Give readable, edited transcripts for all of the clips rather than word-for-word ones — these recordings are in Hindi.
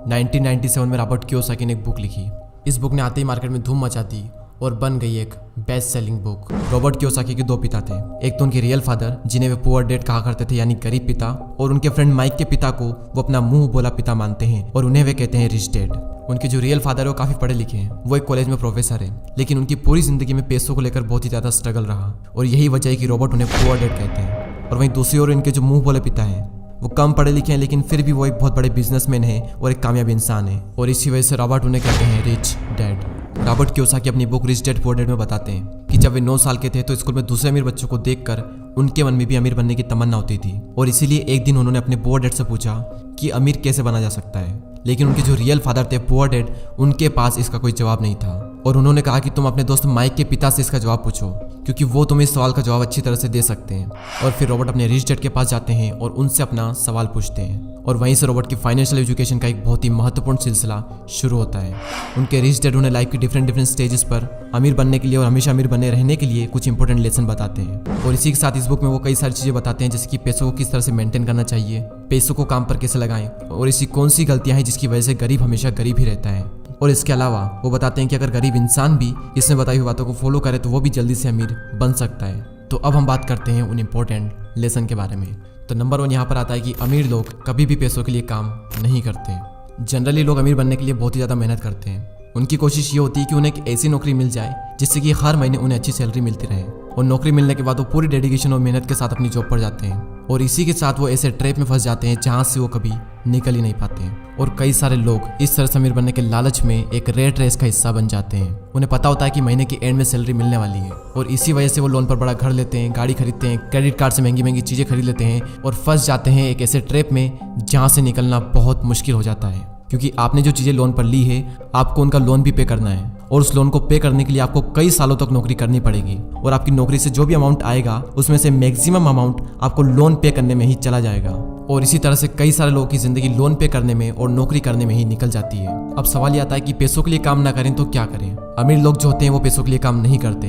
1997 में रॉबर्ट कियोसाकी ने एक बुक लिखी। इस बुक ने आते ही मार्केट में धूम मचा दी और बन गई एक best selling book. Robert Kiyosaki के दो पिता थे, एक तो उनके रियल फादर जिन्हें वे पुअर डैड कहा करते थे यानी गरीब पिता, और उनके फ्रेंड माइक के पिता को वो अपना मुंह बोला पिता मानते हैं और उन्हें वे कहते हैं रिच डैड। उनके जो रियल फादर है वो काफी पढ़े लिखे हैं, वो एक कॉलेज में प्रोफेसर है, लेकिन उनकी पूरी जिंदगी में पैसों को लेकर बहुत ही ज्यादा स्ट्रगल रहा और यही वजह है कि रॉबर्ट उन्हें पुअर डैड कहते हैं। और वहीं दूसरी ओर इनके जो मुंह बोले पिता हैं वो कम पढ़े लिखे हैं, लेकिन फिर भी वो एक बहुत बड़े बिजनेसमैन है और एक कामयाब इंसान है, और इसी वजह से रॉबर्ट उन्हें कहते हैं रिच डैड। रॉबर्ट कियोसाकी अपनी book rich dad poor dad में बताते हैं कि जब वे 9 साल के थे तो स्कूल में दूसरे अमीर बच्चों को देखकर उनके मन में भी अमीर बनने की तमन्ना होती थी, और इसीलिए एक दिन उन्होंने अपने पुअर डैड से पूछा कि अमीर कैसे बना जा सकता है। लेकिन उनके जो रियल फादर थे पुअर डैड, उनके पास इसका कोई जवाब नहीं था, और उन्होंने कहा कि तुम अपने दोस्त माइक के पिता से इसका जवाब पूछो, क्योंकि वो तुम्हें इस सवाल का जवाब अच्छी तरह से दे सकते हैं। और फिर रॉबर्ट अपने रिच डैड के पास जाते हैं और उनसे अपना सवाल पूछते हैं, और वहीं से रॉबर्ट की फाइनेंशियल एजुकेशन का एक बहुत ही महत्वपूर्ण सिलसिला शुरू होता है। उनके रिच डैड उन्हें लाइफ की डिफरेंट स्टेजेस पर अमीर बनने के लिए और हमेशा अमीर बने रहने के लिए कुछ इंपॉर्टेंट लेसन बताते हैं। और इसी के साथ इस बुक में वो कई सारी चीजें बताते हैं, जैसे कि पैसों को किस तरह से मेंटेन करना चाहिए, पैसों को काम पर कैसे लगाएं, और ऐसी कौन सी गलतियां हैं जिसकी वजह से गरीब हमेशा गरीब ही रहता है। और इसके अलावा वो बताते हैं कि अगर गरीब इंसान भी इसमें बताई हुई बातों को फॉलो करे तो वो भी जल्दी से अमीर बन सकता है। तो अब हम बात करते हैं उन इम्पोर्टेंट लेसन के बारे में। तो नंबर 1 यहाँ पर आता है कि अमीर लोग कभी भी पैसों के लिए काम नहीं करते। जनरली लोग अमीर बनने के लिए बहुत ही ज़्यादा मेहनत करते हैं। उनकी कोशिश ये होती है कि उन्हें एक ऐसी नौकरी मिल जाए जिससे कि हर महीने उन्हें अच्छी सैलरी मिलती रहे, और नौकरी मिलने के बाद वो पूरी डेडिकेशन और मेहनत के साथ अपनी जॉब पर जाते हैं, और इसी के साथ वो ऐसे ट्रैप में फंस जाते हैं जहाँ से वो कभी निकल ही नहीं पाते हैं। और कई सारे लोग इस तरह से अमीर बनने के लालच में एक रेट रेस का हिस्सा बन जाते हैं। उन्हें पता होता है कि महीने के एंड में सैलरी मिलने वाली है, और इसी वजह से वो लोन पर बड़ा घर लेते हैं, गाड़ी खरीदते हैं, क्रेडिट कार्ड से महंगी महंगी चीज़ें खरीद लेते हैं, और फंस जाते हैं एक ऐसे ट्रैप में जहाँ से निकलना बहुत मुश्किल हो जाता है। क्योंकि आपने जो चीज़ें लोन पर ली है आपको उनका लोन भी पे करना है, और उस लोन को पे करने के लिए आपको कई सालों तक नौकरी करनी पड़ेगी, और आपकी नौकरी से जो भी अमाउंट आएगा उसमें से मैक्सिमम अमाउंट आपको लोन पे करने में ही चला जाएगा। और इसी तरह से कई सारे लोगों की जिंदगी लोन पे करने में और नौकरी करने में ही निकल जाती है। अब सवाल ये आता है कि पैसों के लिए काम ना करें तो क्या करें। अमीर लोग जो होते हैं वो पैसों के लिए काम नहीं करते,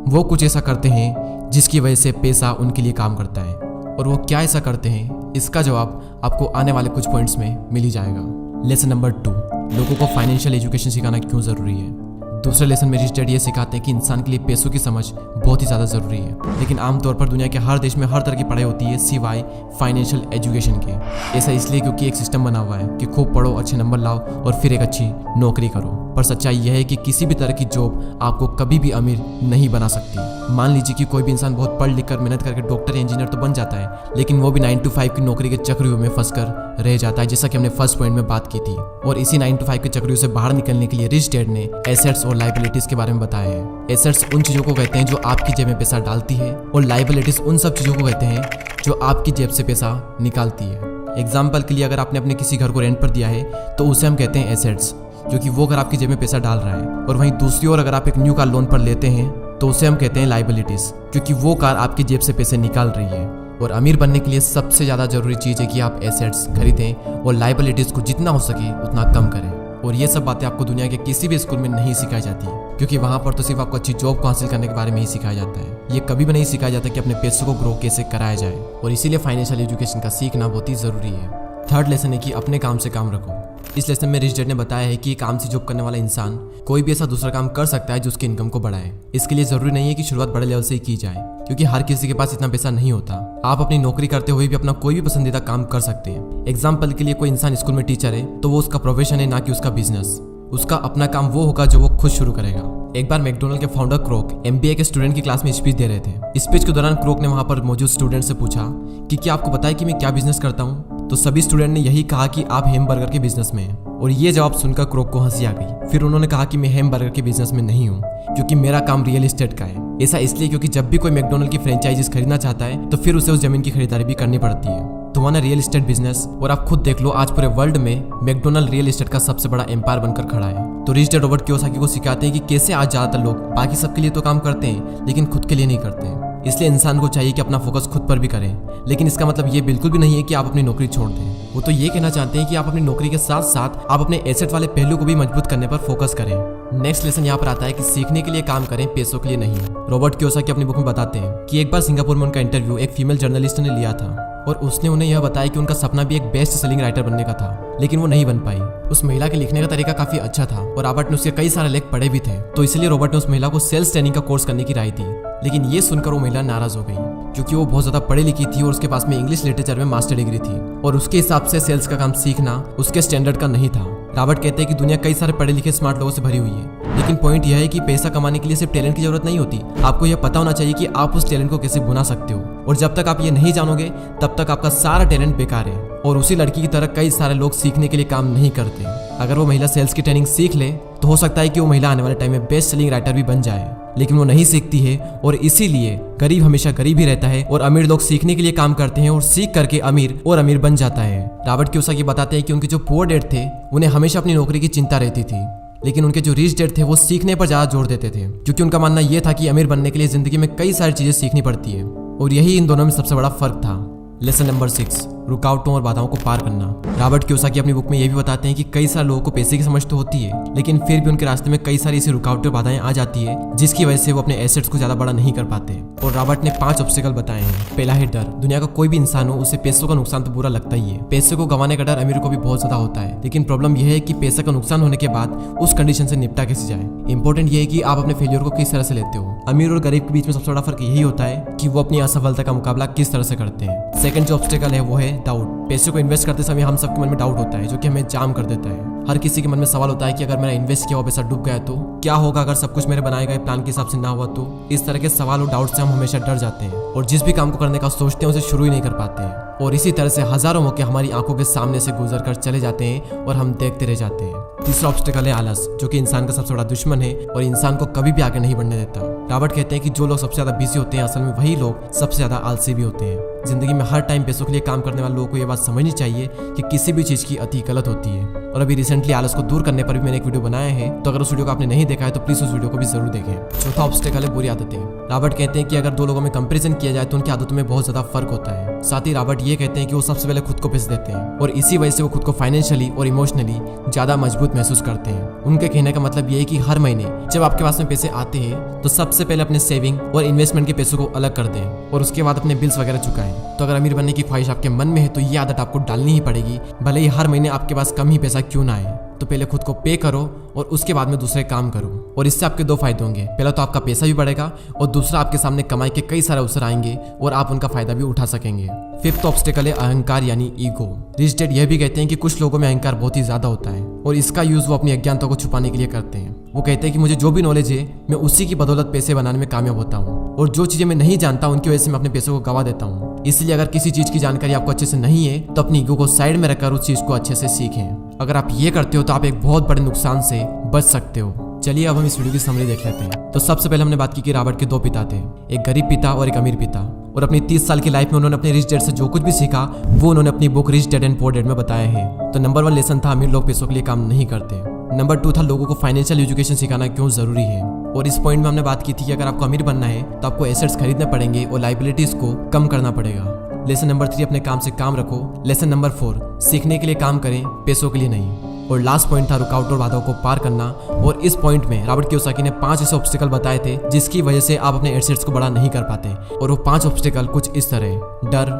वो कुछ ऐसा करते हैं जिसकी वजह से पैसा उनके लिए काम करता है। और वो क्या ऐसा करते हैं, इसका जवाब आपको आने वाले कुछ पॉइंट्स में मिल ही जाएगा। लेसन नंबर 2, लोगों को फाइनेंशियल एजुकेशन सिखाना क्यों ज़रूरी है। दूसरे लेसन में रिच डैड ये सिखाते हैं कि इंसान के लिए पैसों की समझ बहुत ही ज़्यादा ज़रूरी है, लेकिन आमतौर पर दुनिया के हर देश में हर तरह की पढ़ाई होती है सिवाय फाइनेंशियल एजुकेशन के। ऐसा इसलिए क्योंकि एक सिस्टम बना हुआ है कि खूब पढ़ो, अच्छे नंबर लाओ और फिर एक अच्छी नौकरी करो। पर सच्चाई यह है कि किसी भी तरह की जॉब आपको कभी भी अमीर नहीं बना सकती। मान लीजिए कि कोई भी इंसान बहुत पढ़ लिख कर मेहनत करके डॉक्टर या इंजीनियर तो बन जाता है, लेकिन वो भी 9 to 5 की नौकरी के चक्रव्यूह में फंसकर रह जाता है, जैसा कि हमने फर्स्ट पॉइंट में बात की थी। और इसी 9 to 5 के चक्रव्यूह से बाहर निकलने के लिए रिच डैड ने एसेट्स और लायबिलिटीज के बारे में बताया है। एसेट्स उन चीजों को कहते हैं जो आपकी जेब में पैसा डालती है, और लायबिलिटीज उन सब चीजों को कहते हैं जो आपकी जेब से पैसा निकालती है। एग्जाम्पल के लिए अगर आपने अपने किसी घर को रेंट पर दिया है तो उसे हम कहते हैं एसेट्स, क्योंकि वो घर आपकी जेब में पैसा डाल रहा है। और वहीं दूसरी ओर अगर आप एक न्यू कार लोन पर लेते हैं तो उसे हम कहते हैं लायबिलिटीज, क्योंकि वो कार आपकी जेब से पैसे निकाल रही है। और अमीर बनने के लिए सबसे ज़्यादा जरूरी चीज़ है कि आप एसेट्स खरीदें और लायबिलिटीज को जितना हो सके उतना कम करें। और ये सब बातें आपको दुनिया के किसी भी स्कूल में नहीं सिखाई जाती, क्योंकि वहाँ पर तो सिर्फ आपको अच्छी जॉब को हासिल करने के बारे में ही सिखाया जाता है। ये कभी भी नहीं सिखाया जाता कि अपने पैसों को ग्रो कैसे कराया जाए, और इसीलिए फाइनेंशियल एजुकेशन का सीखना बहुत ही ज़रूरी है। थर्ड लेसन है कि अपने काम से काम रखो। इस लेसन में रिच डैड ने बताया है कि काम से जॉब करने वाला इंसान कोई भी ऐसा दूसरा काम कर सकता है जो उसकी इनकम को बढ़ाए। इसके लिए जरूरी नहीं है कि शुरुआत बड़े लेवल से ही की जाए, क्योंकि हर किसी के पास इतना पैसा नहीं होता। आप अपनी नौकरी करते हुए भी अपना कोई भी पसंदीदा काम कर सकते हैं। एग्जाम्पल के लिए कोई इंसान स्कूल में टीचर है तो वो उसका प्रोफेशन है, ना कि उसका बिजनेस। उसका अपना काम वो होगा जो वो खुद शुरू करेगा। एक बार मैकडोनल्ड के फाउंडर क्रोक MBA के स्टूडेंट की क्लास में स्पीच दे रहे थे। स्पीच के दौरान क्रोक ने वहां पर मौजूद स्टूडेंट से पूछा कि क्या आपको पता है कि मैं क्या बिजनेस करता हूँ। तो सभी स्टूडेंट ने यही कहा कि आप हैमबर्गर के बिजनेस में हैं। और ये जवाब सुनकर क्रोक को हंसी आ गई। फिर उन्होंने कहा कि मैं हैमबर्गर के बिजनेस में नहीं हूँ, क्योंकि मेरा काम रियल एस्टेट का है। ऐसा इसलिए क्योंकि जब भी कोई मैकडोनल्ड की फ्रेंचाइजीज खरीदना चाहता है तो फिर उसे उस जमीन की खरीदारी भी करनी पड़ती है। तुम्हारा रियल एस्टेट बिजनेस, और आप खुद देख लो आज पूरे वर्ल्ड में मैकडोनल्ड रियल एस्टेट का सबसे बड़ा एम्पायर बनकर खड़ा है। तो रिच डैड रॉबर्ट कियोसाकी को सिखाते हैं कि कैसे आज ज्यादातर लोग बाकी सबके लिए तो काम करते हैं लेकिन खुद के लिए नहीं करते। इसलिए इंसान को चाहिए कि अपना फोकस खुद पर भी करें, लेकिन इसका मतलब ये बिल्कुल भी नहीं है कि आप अपनी नौकरी छोड़ दें। वो तो ये कहना चाहते हैं कि आप अपनी नौकरी के साथ साथ आप अपने एसेट वाले पहलू को भी मजबूत करने पर फोकस करें। नेक्स्ट लेसन यहाँ पर आता है कि सीखने के लिए काम करें, पैसों के लिए नहीं। रॉबर्ट कियोसाकी अपनी बुक में बताते हैं कि एक बार सिंगापुर में उनका इंटरव्यू एक फीमेल जर्नलिस्ट ने लिया था। और उसने उन्हें यह बताया कि उनका सपना भी एक बेस्ट सेलिंग राइटर बनने का था, लेकिन वो नहीं बन पाई। उस महिला के लिखने का तरीका काफी अच्छा था और रॉबर्ट ने उसके कई सारे लेख पढ़े भी थे, तो इसलिए रॉबर्ट ने उस महिला को सेल्स ट्रेनिंग का कोर्स करने की राय दी। लेकिन ये सुनकर वो महिला नाराज हो गई, क्योंकि वो बहुत ज्यादा पढ़ी लिखी थी और उसके पास में इंग्लिश लिटरेचर में मास्टर डिग्री थी और उसके हिसाब से सेल्स का काम सीखना उसके स्टैंडर्ड का नहीं था। रॉबर्ट कहते हैं कि दुनिया कई सारे पढ़े लिखे स्मार्ट लोगों से भरी हुई है, लेकिन पॉइंट यह है कि पैसा कमाने के लिए सिर्फ टैलेंट की जरूरत नहीं होती। आपको यह पता होना चाहिए कि आप उस टैलेंट को कैसे भुना सकते हो, और जब तक आप ये नहीं जानोगे तब तक आपका सारा टैलेंट बेकार है। और उसी लड़की की तरह कई सारे लोग सीखने के लिए काम नहीं करते। अगर वो महिला सेल्स की ट्रेनिंग सीख ले तो हो सकता है कि वो महिला आने वाले टाइम में बेस्ट सेलिंग राइटर भी बन जाए, लेकिन वो नहीं सीखती है और इसीलिए गरीब हमेशा गरीब ही रहता है और अमीर लोग सीखने के लिए काम करते हैं और सीख करके अमीर और अमीर बन जाता है। रॉबर्ट कियोसाकी बताते हैं कि उनके जो पुअर डैड थे उन्हें हमेशा अपनी नौकरी की चिंता रहती थी, लेकिन उनके जो रिच डैड थे वो सीखने पर ज्यादा जोर देते थे, क्योंकि उनका मानना यह था कि अमीर बनने के लिए जिंदगी में कई सारी चीजें सीखनी पड़ती है, और यही इन दोनों में सबसे बड़ा फर्क था। लेसन नंबर 6, रुकावटों और बाधाओं को पार करना। रॉबर्ट कियोसाकी अपनी बुक में यह भी बताते हैं कि कई सारे लोगों को पैसे की समझ तो होती है, लेकिन फिर भी उनके रास्ते में कई सारी ऐसी रुकावटें और बाधाएं आ जाती है जिसकी वजह से वो अपने एसेट्स को ज्यादा बड़ा नहीं कर पाते। और रॉबर्ट ने 5 ऑब्स्टिकल बताए हैं। पहला है डर। दुनिया का कोई भी इंसान हो उसे पैसों का नुकसान तो बुरा लगता ही है। पैसे को गंवाने का डर अमीर को भी बहुत ज्यादा होता है, लेकिन प्रॉब्लम यह है कि पैसे का नुकसान होने के बाद उस कंडीशन से निपटा कैसे जाए। इंपॉर्टेंट ये है कि आप अपने फेलियर को किस तरह से लेते हो। अमीर और गरीब के बीच में सबसे बड़ा फर्क यही होता है कि वो अपनी असफलता का मुकाबला किस तरह से करते हैं। सेकंड जो ऑब्स्टिकल है वो है डाउट। पैसे को इन्वेस्ट करते समय हम सबके मन में डाउट होता है, जो कि हमें जाम कर देता है। हर किसी के मन में सवाल होता है कि अगर मेरा इन्वेस्ट किया हुआ पैसा डूब गया तो क्या होगा, अगर सब कुछ मेरे बनाए गए प्लान के हिसाब से ना हुआ तो। इस तरह के सवाल और डाउट से हम हमेशा डर जाते हैं और जिस भी काम को करने का सोचते हैं उसे शुरू ही नहीं कर पाते हैं, और इसी तरह से हजारों मौके हमारी आंखों के सामने से गुजर कर चले जाते हैं और हम देखते रह जाते हैं। तीसरा ऑब्स्टिकल है आलस, जो कि इंसान का सबसे बड़ा दुश्मन है और इंसान को कभी भी आगे नहीं बढ़ने देता। रॉबर्ट कहते हैं कि जो लोग सबसे ज्यादा बिजी होते हैं असल में वही लोग सबसे ज्यादा आलसी भी होते हैं। जिंदगी में हर टाइम पैसों के लिए काम करने वाले लोगों को यह बात समझनी चाहिए कि किसी भी चीज की अति गलत होती है। और अभी रिसेंटली आलस को दूर करने पर भी मैंने एक वीडियो बनाया है, तो अगर उस वीडियो को आपने नहीं देखा है तो प्लीज उस वीडियो को भी जरूर देखें। चौथा ऑब्स्टिकल है बुरी आदतें। रॉबर्ट कहते हैं कि अगर दो लोगों में कंपैरिजन किया जाए तो उनकी आदतों में बहुत ज्यादा फर्क होता है। साथ ही रॉबर्ट ये कहते हैं कि वो सबसे पहले खुद को पैसे देते हैं और इसी वजह से वो खुद को फाइनेंशियली और इमोशनली ज्यादा मजबूत महसूस करते हैं। उनके कहने का मतलब ये है कि हर महीने जब आपके पास में पैसे आते हैं तो सबसे पहले अपने सेविंग और इन्वेस्टमेंट के पैसों को अलग कर दें और उसके बाद अपने बिल्स वगैरह चुकाएं। तो अगर अमीर बनने की ख्वाहिश आपके मन में है तो ये आदत आपको डालनी ही पड़ेगी, भले ही हर महीने आपके पास कम ही पैसा क्यों ना आए। तो पहले खुद को पे करो और उसके बाद में दूसरे काम करो, और इससे आपके 2 फायदे होंगे। पहला तो आपका पैसा भी बढ़ेगा और दूसरा आपके सामने कमाई के कई सारे अवसर आएंगे और आप उनका फायदा भी उठा सकेंगे। फिफ्थ ऑब्स्टिकल है अहंकार यानी ईगो। रिच डैड यह भी कहते हैं कि कुछ लोगों में अहंकार बहुत ही ज्यादा होता है और इसका यूज वो अपनी अज्ञानता को छुपाने के लिए करते हैं। वो कहते हैं कि मुझे जो भी नॉलेज है मैं उसी की बदौलत पैसे बनाने में कामयाब होता हूँ, और जो चीजें मैं नहीं जानता उनकी वजह से मैं अपने पैसों को गवा देता हूँ। इसलिए अगर किसी चीज की जानकारी आपको अच्छे से नहीं है तो अपनी ईगो को साइड में रखकर उस चीज को अच्छे से सीखें। अगर आप ये करते हो तो आप एक बहुत बड़े नुकसान से बच सकते हो। चलिए अब हम इस वीडियो की समरी देख लेते हैं। तो सबसे पहले हमने बात की कि रॉबर्ट के 2 पिता थे, एक गरीब पिता और एक अमीर पिता, और अपनी 30 साल की लाइफ में उन्होंने अपने रिच डैड से जो कुछ भी सीखा वो उन्होंने अपनी book rich dad and poor dad में बताया है। तो नंबर 1 लेसन था अमीर लोग पैसों के लिए काम नहीं करते। नंबर 2 था लोगों को फाइनेंशियल एजुकेशन सिखाना क्यों जरूरी है, और इस पॉइंट में हमने बात की थी कि अगर आपको अमीर बनना है तो आपको एसेट्स खरीदने पड़ेंगे और लाइबिलिटीज को कम करना पड़ेगा। लेसन नंबर 3 अपने काम से काम रखो। लेसन नंबर 4 सीखने के लिए काम करें, पैसों के लिए नहीं। और लास्ट पॉइंट था रुकावट और बाधाओं को पार करना, और इस पॉइंट में रॉबर्ट कियोसाकी ने 5 ऐसे ऑब्स्टिकल बताए थे जिसकी वजह से आप अपने एसेट्स को बड़ा नहीं कर पाते। और वो 5 ऑब्स्टिकल कुछ इस तरह: डर,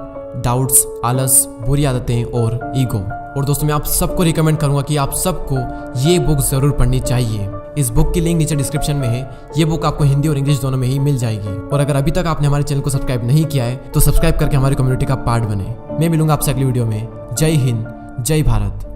डाउट्स, आलस, बुरी आदतें और ईगो। और दोस्तों मैं आप सबको रिकमेंड करूंगा कि आप सबको ये बुक जरूर पढ़नी चाहिए। इस बुक की लिंक नीचे डिस्क्रिप्शन में है। ये बुक आपको हिंदी और इंग्लिश दोनों में ही मिल जाएगी। और अगर अभी तक आपने हमारे चैनल को सब्सक्राइब नहीं किया है तो सब्सक्राइब करके हमारी कम्युनिटी का पार्ट बने। मैं मिलूंगा आपसे अगली वीडियो में। जय हिंद, जय भारत।